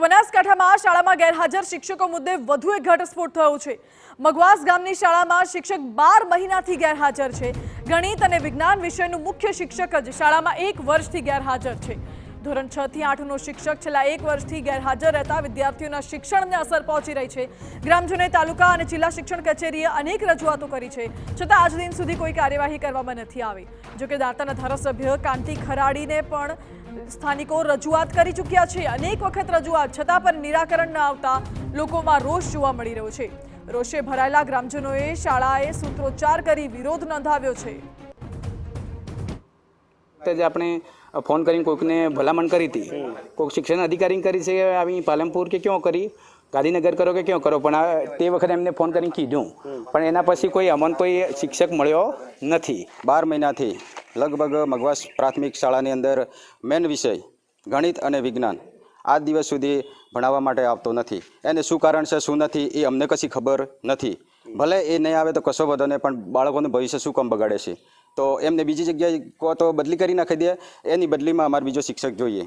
બનાસકાંઠામાં શાળામાં ગેરહાજર શિક્ષકો મુદ્દે વધુ એક ઘટસ્ફોટ થયો છે। મગવાસ ગામની શાળામાં શિક્ષક 12 મહિનાથી ગેરહાજર છે। ગણિત અને વિજ્ઞાન વિષયનું મુખ્ય શિક્ષક જ શાળામાં 1 વર્ષથી ગેરહાજર છે। ધોરણ 6 થી 8 નો શિક્ષક છેલ્લા 1 વર્ષથી ગેરહાજર રહેતા વિદ્યાર્થીઓના શિક્ષણને અસર પહોંચી રહી છે। ગ્રામજનોએ તાલુકા અને જિલ્લા શિક્ષણ કચેરીએ અનેક રજૂઆતો કરી છે, છતાં આજ દિન સુધી કોઈ કાર્યવાહી કરવામાં નથી આવી। જો કે દાંતાના ધારાસભ્ય કાંતિ ખરાડીને પણ સ્થાનિકો રજૂઆત કરી ચૂક્યા છે। અનેક વખત રજૂઆત છતાં પણ નિરાકરણ ન આવતા લોકોમાં રોષ જોવા મળી રહ્યો છે। રોષે ભરાયેલા ગ્રામજનોએ શાળાએ સૂત્રોચ્ચાર કરી વિરોધ નોંધાવ્યો છે। આપણે फोन करी कोईने भलामण करी थी, कोई शिक्षण अधिकारी करी से अभी पालनपुर के क्यों करी, गांधीनगर करो के क्यों करो, पण ते वखते एमने फोन करी कीधुं पण एना पछी कोई अमन कोई शिक्षक मळ्यो नथी। 12 महीनाथी लगभग मगवास प्राथमिक शाळानी अंदर मेन विषय गणित अने विज्ञान आज दिवस सुधी भणाववा माटे आवतो नथी। एने शुं कारण छे शुं नथी ए अमने कशी खबर नथी। भले ए नहीं आवे तो कशो वधो नहीं, पण बाळकोनुं भविष्य शुं काम बगाड़े छे, तो एमने बीजी जग्याए को तो बदली करी नाखी दे, एनी बदलीमां अमारे बीजो शिक्षक जोईए।